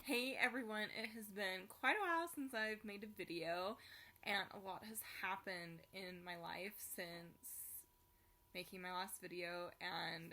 Hey everyone, it has been quite a while since I've made a video, and a lot has happened in my life since making my last video, and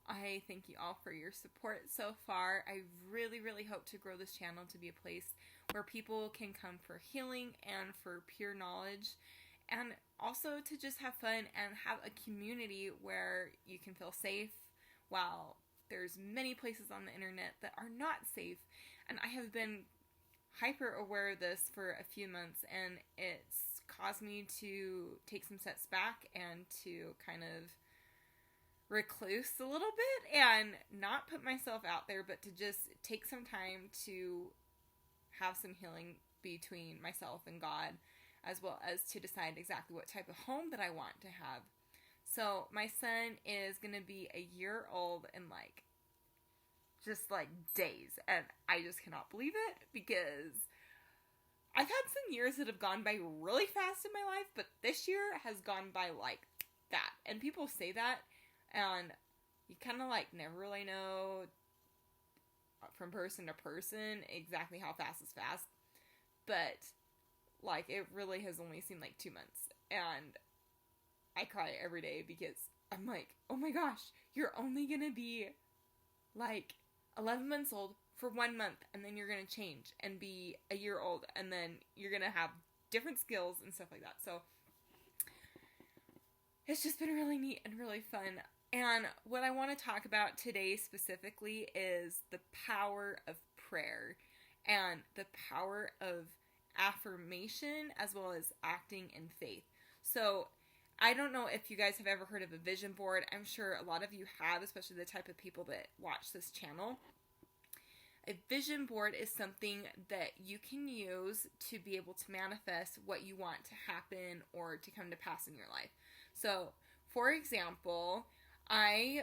I thank you all for your support so far. I really hope to grow this channel to be a place where people can come for healing and for pure knowledge, and also to just have fun and have a community where you can feel safe while there's many places on the internet that are not safe. And I have been hyper aware of this for a few months, and it's caused me to take some steps back and to kind of recluse a little bit and not put myself out there, but to just take some time to have some healing between myself and God, as well as to decide exactly what type of home that I want to have. So my son is going to be a year old in just days, and I just cannot believe it because I've had some years that have gone by really fast in my life, but this year has gone by like that. And people say that, and you kind of never really know from person to person exactly how fast is fast, but it really has only seemed like 2 months, and I cry every day because I'm like, oh my gosh, you're only gonna be 11 months old for 1 month, and then you're gonna change and be a year old, and then you're gonna have different skills and stuff like that. So it's just been really neat and really fun. And what I want to talk about today specifically is the power of prayer and the power of affirmation as well as acting in faith. So I don't know if you guys have ever heard of a vision board. I'm sure a lot of you have, especially the type of people that watch this channel. A vision board is something that you can use to be able to manifest what you want to happen or to come to pass in your life. So, for example, I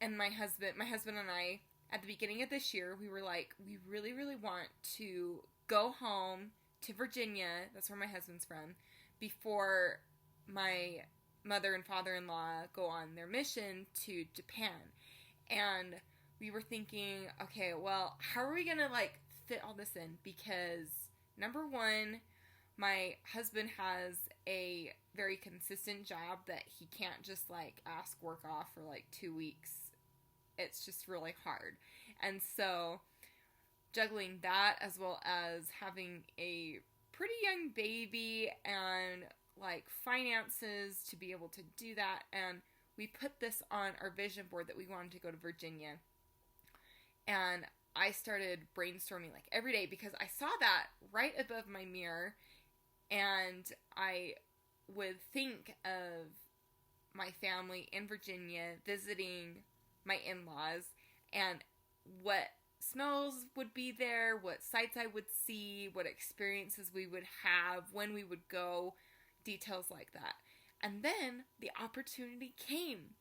and my husband and I, at the beginning of this year, we were like, we really want to go home to Virginia, that's where my husband's from, before my mother and father-in-law go on their mission to Japan. And we were thinking, okay, well, how are we gonna fit all this in? Because number one, my husband has a very consistent job that he can't just ask work off for 2 weeks. It's just really hard. And so juggling that as well as having a pretty young baby and finances to be able to do that, and we put this on our vision board that we wanted to go to Virginia. And I started brainstorming every day because I saw that right above my mirror, and I would think of my family in Virginia visiting my in-laws and what smells would be there, what sights I would see, what experiences we would have when we would go, details like that. And then the opportunity came.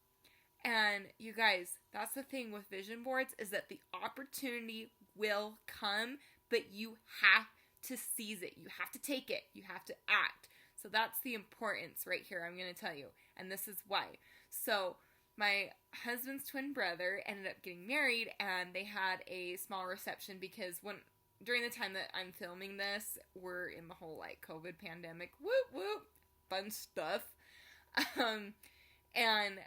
And you guys, that's the thing with vision boards, is that the opportunity will come, but you have to seize it. You have to take it. You have to act. So that's the importance right here, I'm going to tell you. And this is why. So my husband's twin brother ended up getting married, and they had a small reception because during the time that I'm filming this, we're in the whole COVID pandemic. Whoop whoop. Fun stuff. And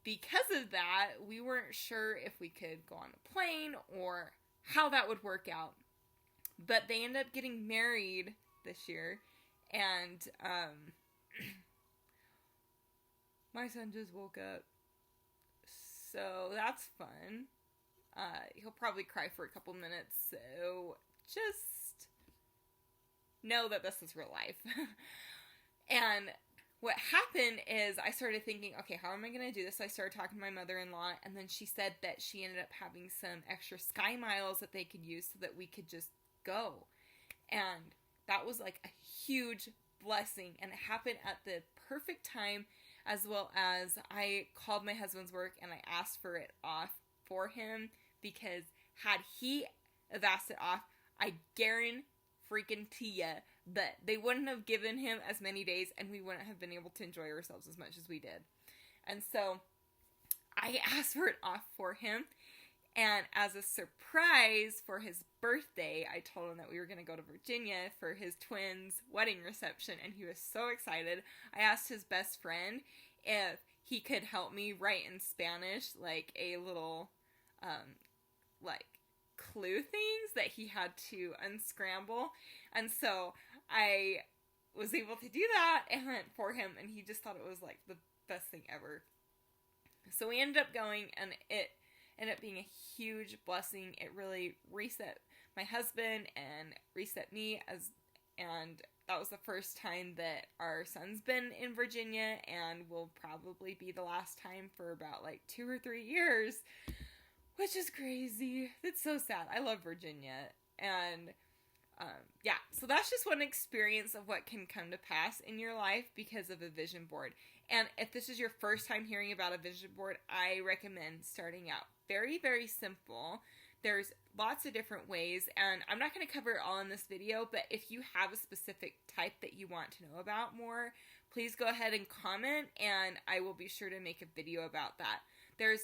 because of that, we weren't sure if we could go on a plane or how that would work out. But they ended up getting married this year, and my son just woke up. So that's fun. He'll probably cry for a couple minutes, so just know that this is real life. And what happened is I started thinking, okay, how am I going to do this? So I started talking to my mother-in-law, and then she said that she ended up having some extra Sky Miles that they could use so that we could just go. And that was a huge blessing, and it happened at the perfect time, as well as I called my husband's work and I asked for it off for him, because had he have asked it off, I guarantee you that they wouldn't have given him as many days, and we wouldn't have been able to enjoy ourselves as much as we did. And so I asked for it off for him, And as a surprise for his birthday, I told him that we were going to go to Virginia for his twins' wedding reception, and he was so excited. I asked his best friend if he could help me write in Spanish, like a little, like clue things that he had to unscramble. And so I was able to do that and for him, and he just thought it was like the best thing ever. So we ended up going, and it ended up being a huge blessing. It really reset my husband and reset me, and that was the first time that our son's been in Virginia, and will probably be the last time for about like 2 or 3 years, which is crazy. It's so sad. I love Virginia. And yeah, so that's just one experience of what can come to pass in your life because of a vision board. And if this is your first time hearing about a vision board, I recommend starting out very, very simple. There's lots of different ways, and I'm not going to cover it all in this video, but if you have a specific type that you want to know about more, please go ahead and comment, and I will be sure to make a video about that. There's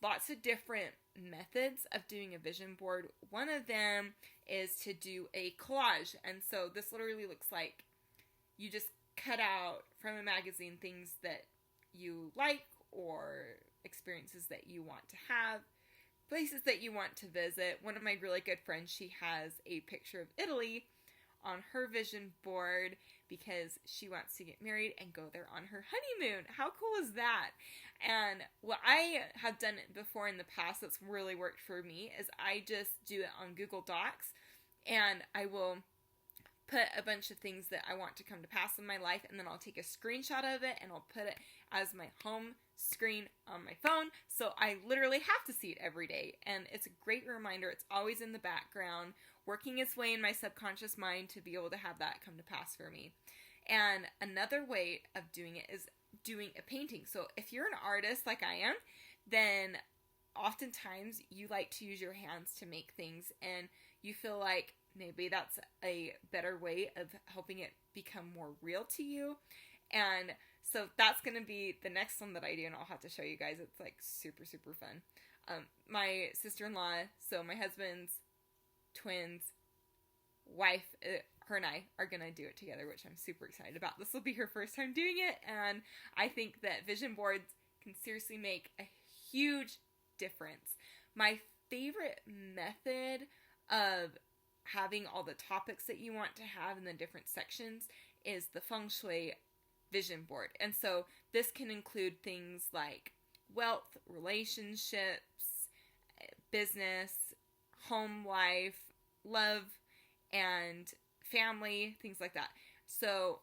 lots of different methods of doing a vision board. One of them is to do a collage, and so this literally looks like you just cut out from a magazine things that you like or experiences that you want to have, places that you want to visit. One of my really good friends, she has a picture of Italy on her vision board because she wants to get married and go there on her honeymoon. How cool is that? And what I have done before in the past that's really worked for me is I just do it on Google Docs, and I will put a bunch of things that I want to come to pass in my life, and then I'll take a screenshot of it and I'll put it as my home screen on my phone, so I literally have to see it every day. And it's a great reminder. It's always in the background, working its way in my subconscious mind to be able to have that come to pass for me. And another way of doing it is doing a painting. So if you're an artist like I am, then oftentimes you like to use your hands to make things, and you feel like maybe that's a better way of helping it become more real to you. And so that's going to be the next one that I do, and I'll have to show you guys. It's like super, super fun. My sister-in-law, so my husband's twins' wife, her and I are going to do it together, which I'm super excited about. This will be her first time doing it, and I think that vision boards can seriously make a huge difference. My favorite method of having all the topics that you want to have in the different sections is the feng shui vision board. And so this can include things like wealth, relationships, business, home life, love, and family, things like that. So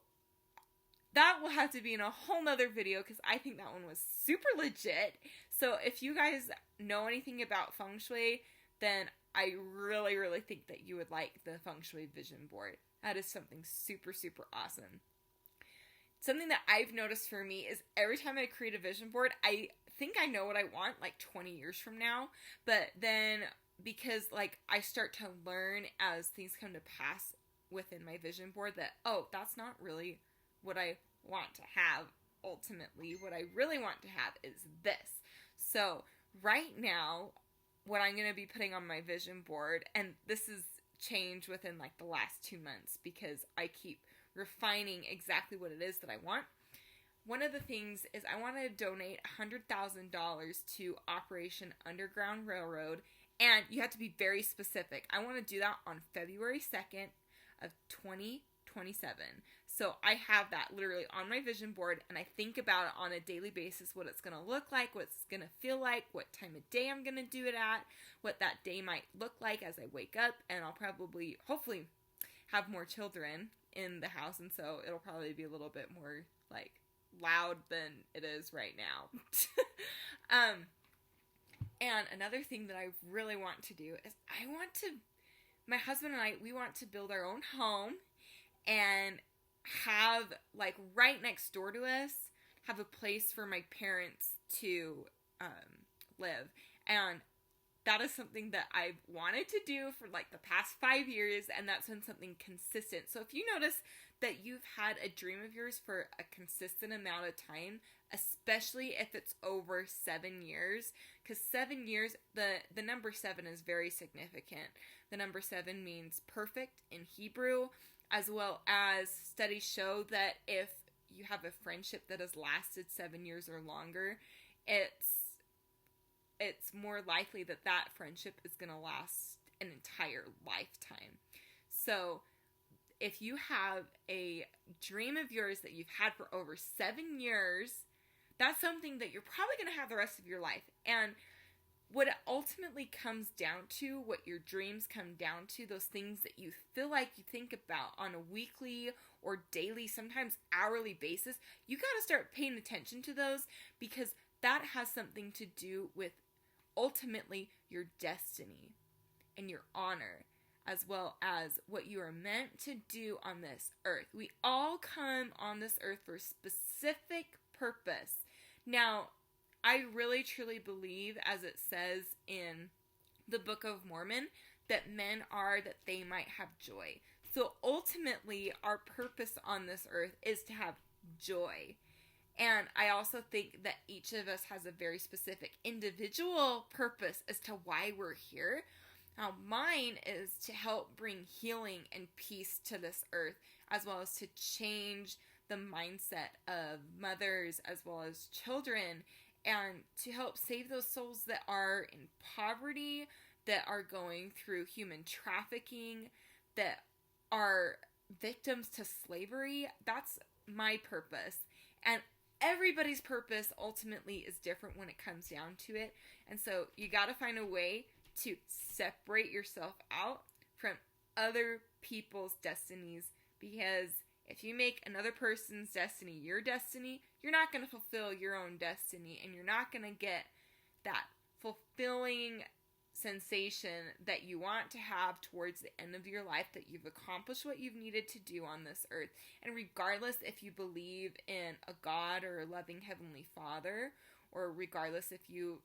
that will have to be in a whole nother video because I think that one was super legit. So if you guys know anything about feng shui, then I really, really think that you would like the feng shui vision board. That is something super, super awesome. Something that I've noticed for me is every time I create a vision board, I think I know what I want like 20 years from now. But then because like I start to learn as things come to pass within my vision board that, oh, that's not really what I want to have ultimately. What I really want to have is this. So right now, what I'm going to be putting on my vision board, and this has changed within like the last 2 months because I keep refining exactly what it is that I want. One of the things is I want to donate $100,000 to Operation Underground Railroad, and you have to be very specific. I want to do that on February 2nd of 2027. So I have that literally on my vision board, and I think about it on a daily basis, what it's going to look like, what it's going to feel like, what time of day I'm going to do it at, what that day might look like as I wake up, and I'll probably, hopefully, have more children in the house, and so it'll probably be a little bit more, like, loud than it is right now. And another thing that I really want to do is my husband and I, we want to build our own home and have, like, right next door to us, have a place for my parents to live. And that is something that I've wanted to do for like the past 5 years, and that's been something consistent. So if you notice that you've had a dream of yours for a consistent amount of time, especially if it's over 7 years, because 7 years, the number 7 is very significant. The number 7 means perfect in Hebrew, as well as studies show that if you have a friendship that has lasted 7 years or longer, it's more likely that that friendship is going to last an entire lifetime. So if you have a dream of yours that you've had for over 7 years, that's something that you're probably going to have the rest of your life. And what it ultimately comes down to, what your dreams come down to, those things that you feel like you think about on a weekly or daily, sometimes hourly basis, you got to start paying attention to those, because that has something to do with ultimately your destiny and your honor, as well as what you are meant to do on this earth. We all come on this earth for a specific purpose. Now, I really truly believe, as it says in the Book of Mormon, that men are that they might have joy. So ultimately, our purpose on this earth is to have joy. And I also think that each of us has a very specific individual purpose as to why we're here. Now, mine is to help bring healing and peace to this earth, as well as to change the mindset of mothers as well as children, and to help save those souls that are in poverty, that are going through human trafficking, that are victims to slavery. That's my purpose. And everybody's purpose ultimately is different when it comes down to it. And so you got to find a way to separate yourself out from other people's destinies, because if you make another person's destiny your destiny, you're not going to fulfill your own destiny, and you're not going to get that fulfilling sensation that you want to have towards the end of your life, that you've accomplished what you've needed to do on this earth. And regardless if you believe in a God or a loving Heavenly Father, or regardless if you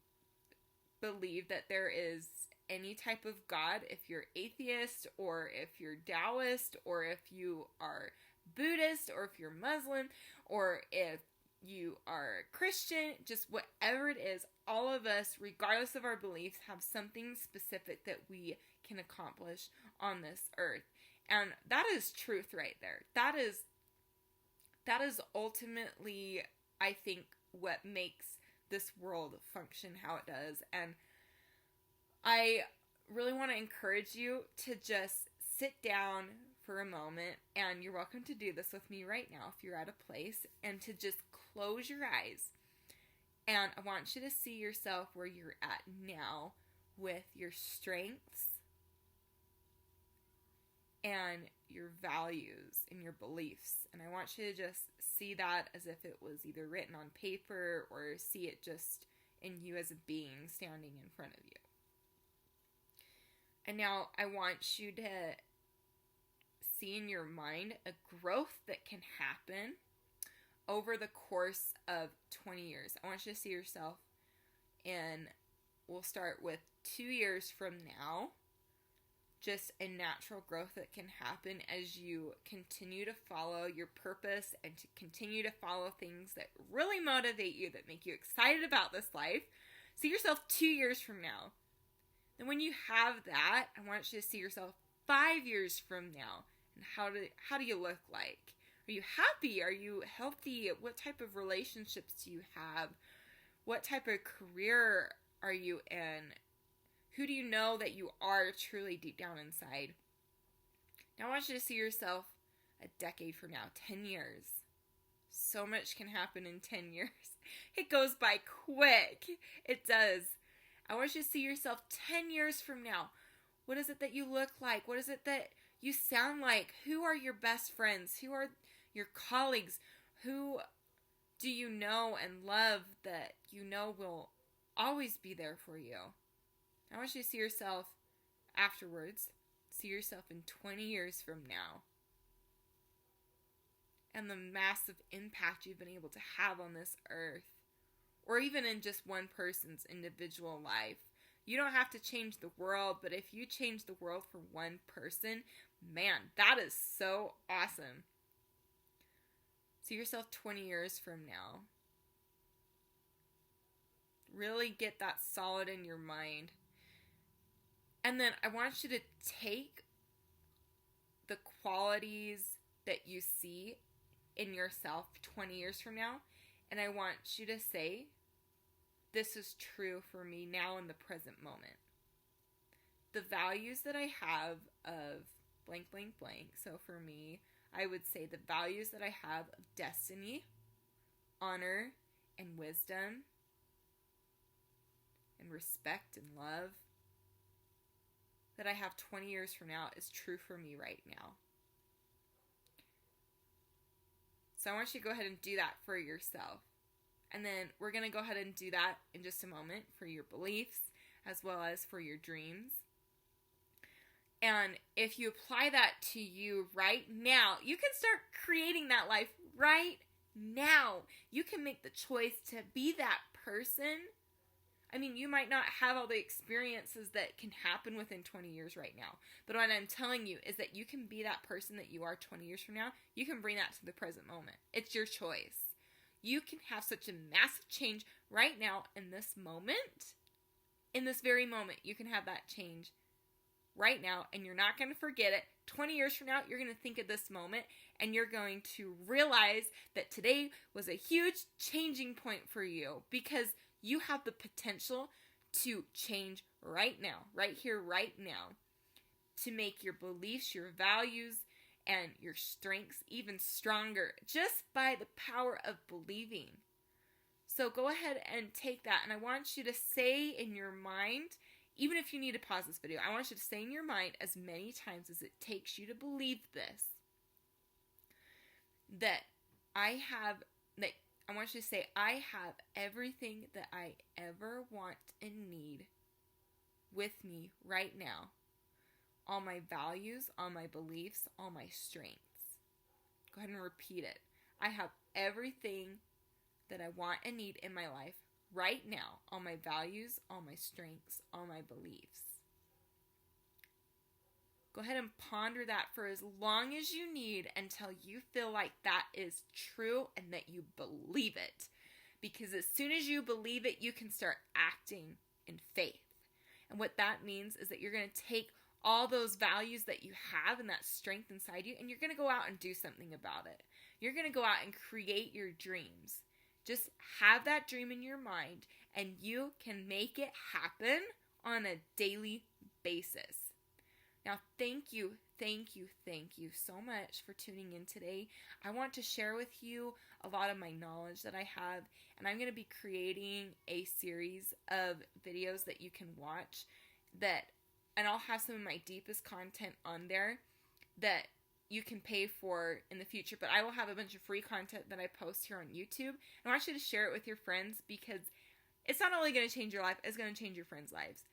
believe that there is any type of God, if you're atheist, or if you're Taoist, or if you are Buddhist, or if you're Muslim, or if you are Christian, just whatever it is, all of us, regardless of our beliefs, have something specific that we can accomplish on this earth. And that is truth right there. That is ultimately, I think, what makes this world function how it does. And I really want to encourage you to just sit down for a moment, and you're welcome to do this with me right now if you're at a place, and to just close your eyes. And I want you to see yourself where you're at now, with your strengths and your values and your beliefs. And I want you to just see that as if it was either written on paper, or see it just in you as a being standing in front of you. And now I want you to see in your mind a growth that can happen over the course of 20 years. I want you to see yourself, and we'll start with 2 years from now, just a natural growth that can happen as you continue to follow your purpose and to continue to follow things that really motivate you, that make you excited about this life. See yourself 2 years from now. Then when you have that, I want you to see yourself 5 years from now. And how do you look like? Are you happy? Are you healthy? What type of relationships do you have? What type of career are you in? Who do you know that you are truly deep down inside? Now I want you to see yourself a decade from now, 10 years. So much can happen in 10 years. It goes by quick. It does. I want you to see yourself 10 years from now. What is it that you look like? What is it that you sound like? Who are your best friends? Who are your colleagues? Who do you know and love that you know will always be there for you? I want you to see yourself afterwards. See yourself in 20 years from now. And the massive impact you've been able to have on this earth. Or even in just one person's individual life. You don't have to change the world, but if you change the world for one person, man, that is so awesome. See yourself 20 years from now. Really get that solid in your mind. And then I want you to take the qualities that you see in yourself 20 years from now, and I want you to say, this is true for me now in the present moment. The values that I have of blank, blank, blank. So for me, I would say the values that I have of destiny, honor, and wisdom, and respect and love, that I have 20 years from now is true for me right now. So I want you to go ahead and do that for yourself. And then we're going to go ahead and do that in just a moment for your beliefs as well as for your dreams. And if you apply that to you right now, you can start creating that life right now. You can make the choice to be that person. I mean, you might not have all the experiences that can happen within 20 years right now. But what I'm telling you is that you can be that person that you are 20 years from now. You can bring that to the present moment. It's your choice. You can have such a massive change right now in this moment. In this very moment, you can have that change right now, and you're not going to forget it. 20 years from now, you're going to think of this moment, and you're going to realize that today was a huge changing point for you, because you have the potential to change right now, right here, right now, to make your beliefs, your values, and your strengths even stronger just by the power of believing. So go ahead and take that, and I want you to say in your mind, even if you need to pause this video, I want you to say in your mind as many times as it takes you to believe this, I want you to say, I have everything that I ever want and need with me right now. All my values, all my beliefs, all my strengths. Go ahead and repeat it. I have everything that I want and need in my life right now. All my values, all my strengths, all my beliefs. Go ahead and ponder that for as long as you need until you feel like that is true and that you believe it. Because as soon as you believe it, you can start acting in faith. And what that means is that you're going to take all those values that you have and that strength inside you, and you're going to go out and do something about it. You're going to go out and create your dreams. Just have that dream in your mind, and you can make it happen on a daily basis. Now, thank you so much for tuning in today. I want to share with you a lot of my knowledge that I have, and I'm going to be creating a series of videos that you can watch and I'll have some of my deepest content on there that you can pay for in the future, but I will have a bunch of free content that I post here on YouTube. I want you to share it with your friends, because it's not only going to change your life, it's going to change your friends' lives.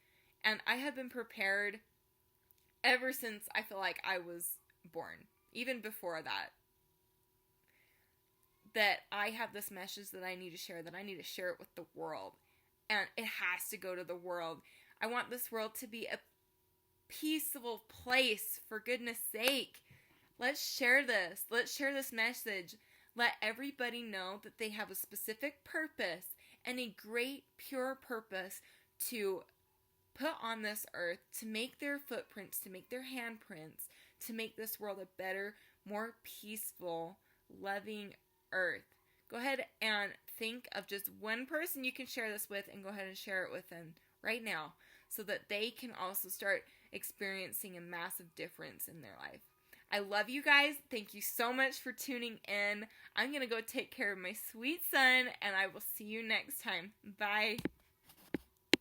And I have been prepared ever since I feel like I was born, even before that I have this message that I need to share, that I need to share it with the world. And it has to go to the world. I want this world to be a peaceful place, for goodness sake. Let's share this. Let's share this message. Let everybody know that they have a specific purpose, and a great, pure purpose to put on this earth, to make their footprints, to make their handprints, to make this world a better, more peaceful, loving earth. Go ahead and think of just one person you can share this with, and go ahead and share it with them right now, so that they can also start experiencing a massive difference in their life. I love you guys. Thank you so much for tuning in. I'm going to go take care of my sweet son, and I will see you next time. Bye.